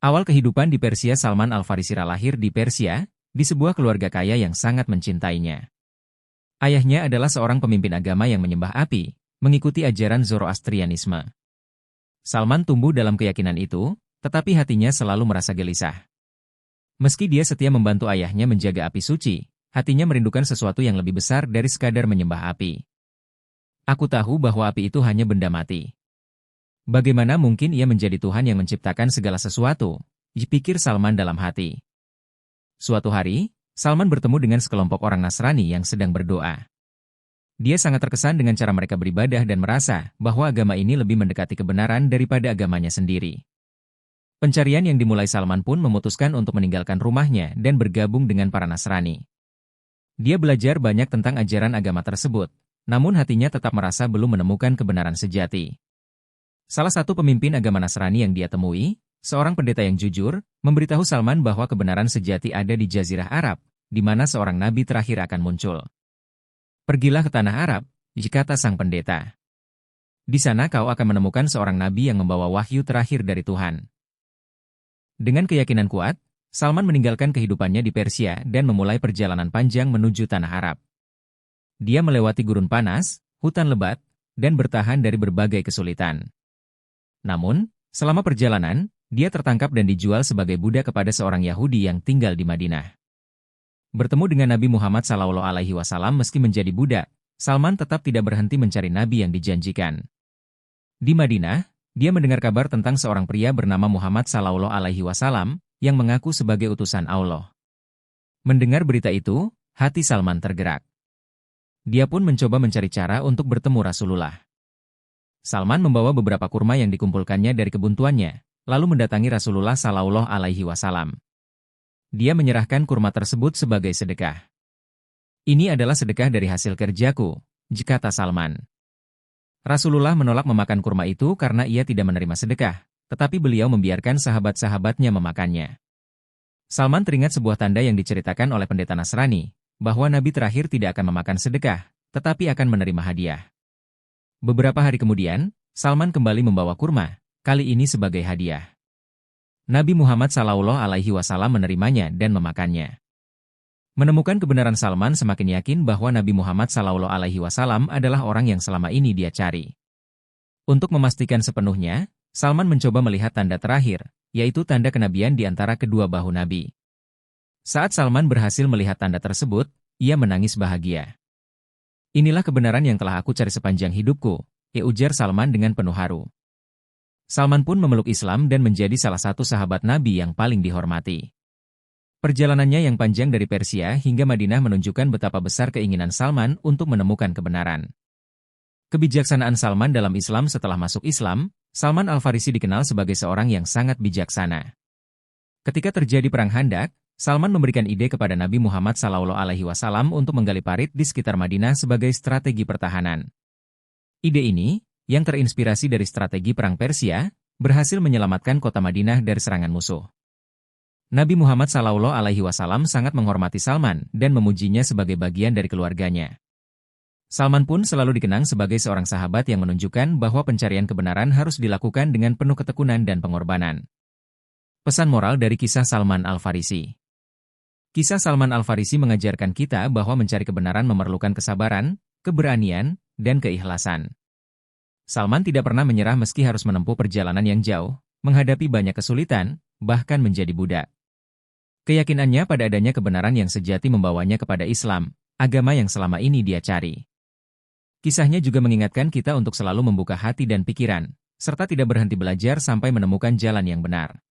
Awal kehidupan di Persia. Salman Al-Farisi lahir di Persia, di sebuah keluarga kaya yang sangat mencintainya. Ayahnya adalah seorang pemimpin agama yang menyembah api, mengikuti ajaran Zoroastrianisme. Salman tumbuh dalam keyakinan itu, tetapi hatinya selalu merasa gelisah. Meski dia setia membantu ayahnya menjaga api suci, hatinya merindukan sesuatu yang lebih besar dari sekadar menyembah api. Aku tahu bahwa api itu hanya benda mati. Bagaimana mungkin ia menjadi Tuhan yang menciptakan segala sesuatu? Pikir Salman dalam hati. Suatu hari, Salman bertemu dengan sekelompok orang Nasrani yang sedang berdoa. Dia sangat terkesan dengan cara mereka beribadah dan merasa bahwa agama ini lebih mendekati kebenaran daripada agamanya sendiri. Pencarian yang dimulai Salman pun memutuskan untuk meninggalkan rumahnya dan bergabung dengan para Nasrani. Dia belajar banyak tentang ajaran agama tersebut, namun hatinya tetap merasa belum menemukan kebenaran sejati. Salah satu pemimpin agama Nasrani yang dia temui, seorang pendeta yang jujur, memberitahu Salman bahwa kebenaran sejati ada di Jazirah Arab, di mana seorang nabi terakhir akan muncul. Pergilah ke tanah Arab, kata sang pendeta. Di sana kau akan menemukan seorang nabi yang membawa wahyu terakhir dari Tuhan. Dengan keyakinan kuat, Salman meninggalkan kehidupannya di Persia dan memulai perjalanan panjang menuju tanah Arab. Dia melewati gurun panas, hutan lebat, dan bertahan dari berbagai kesulitan. Namun, selama perjalanan, dia tertangkap dan dijual sebagai budak kepada seorang Yahudi yang tinggal di Madinah. Bertemu dengan Nabi Muhammad SAW meski menjadi budak, Salman tetap tidak berhenti mencari Nabi yang dijanjikan. Di Madinah, dia mendengar kabar tentang seorang pria bernama Muhammad SAW yang mengaku sebagai utusan Allah. Mendengar berita itu, hati Salman tergerak. Dia pun mencoba mencari cara untuk bertemu Rasulullah. Salman membawa beberapa kurma yang dikumpulkannya dari kebun tuannya, lalu mendatangi Rasulullah SAW. Dia menyerahkan kurma tersebut sebagai sedekah. Ini adalah sedekah dari hasil kerjaku, kata Salman. Rasulullah menolak memakan kurma itu karena ia tidak menerima sedekah, tetapi beliau membiarkan sahabat-sahabatnya memakannya. Salman teringat sebuah tanda yang diceritakan oleh pendeta Nasrani, bahwa Nabi terakhir tidak akan memakan sedekah, tetapi akan menerima hadiah. Beberapa hari kemudian, Salman kembali membawa kurma, kali ini sebagai hadiah. Nabi Muhammad SAW menerimanya dan memakannya. Menemukan kebenaran, Salman semakin yakin bahwa Nabi Muhammad SAW adalah orang yang selama ini dia cari. Untuk memastikan sepenuhnya, Salman mencoba melihat tanda terakhir, yaitu tanda kenabian di antara kedua bahu Nabi. Saat Salman berhasil melihat tanda tersebut, ia menangis bahagia. Inilah kebenaran yang telah aku cari sepanjang hidupku, ujar Salman dengan penuh haru. Salman pun memeluk Islam dan menjadi salah satu sahabat Nabi yang paling dihormati. Perjalanannya yang panjang dari Persia hingga Madinah menunjukkan betapa besar keinginan Salman untuk menemukan kebenaran. Kebijaksanaan Salman dalam Islam. Setelah masuk Islam, Salman Al-Farisi dikenal sebagai seorang yang sangat bijaksana. Ketika terjadi Perang Khandaq, Salman memberikan ide kepada Nabi Muhammad SAW untuk menggali parit di sekitar Madinah sebagai strategi pertahanan. Ide ini, yang terinspirasi dari strategi Perang Persia, berhasil menyelamatkan kota Madinah dari serangan musuh. Nabi Muhammad SAW sangat menghormati Salman dan memujinya sebagai bagian dari keluarganya. Salman pun selalu dikenang sebagai seorang sahabat yang menunjukkan bahwa pencarian kebenaran harus dilakukan dengan penuh ketekunan dan pengorbanan. Pesan moral dari kisah Salman Al-Farisi. Kisah Salman Al-Farisi mengajarkan kita bahwa mencari kebenaran memerlukan kesabaran, keberanian, dan keikhlasan. Salman tidak pernah menyerah meski harus menempuh perjalanan yang jauh, menghadapi banyak kesulitan, bahkan menjadi budak. Keyakinannya pada adanya kebenaran yang sejati membawanya kepada Islam, agama yang selama ini dia cari. Kisahnya juga mengingatkan kita untuk selalu membuka hati dan pikiran, serta tidak berhenti belajar sampai menemukan jalan yang benar.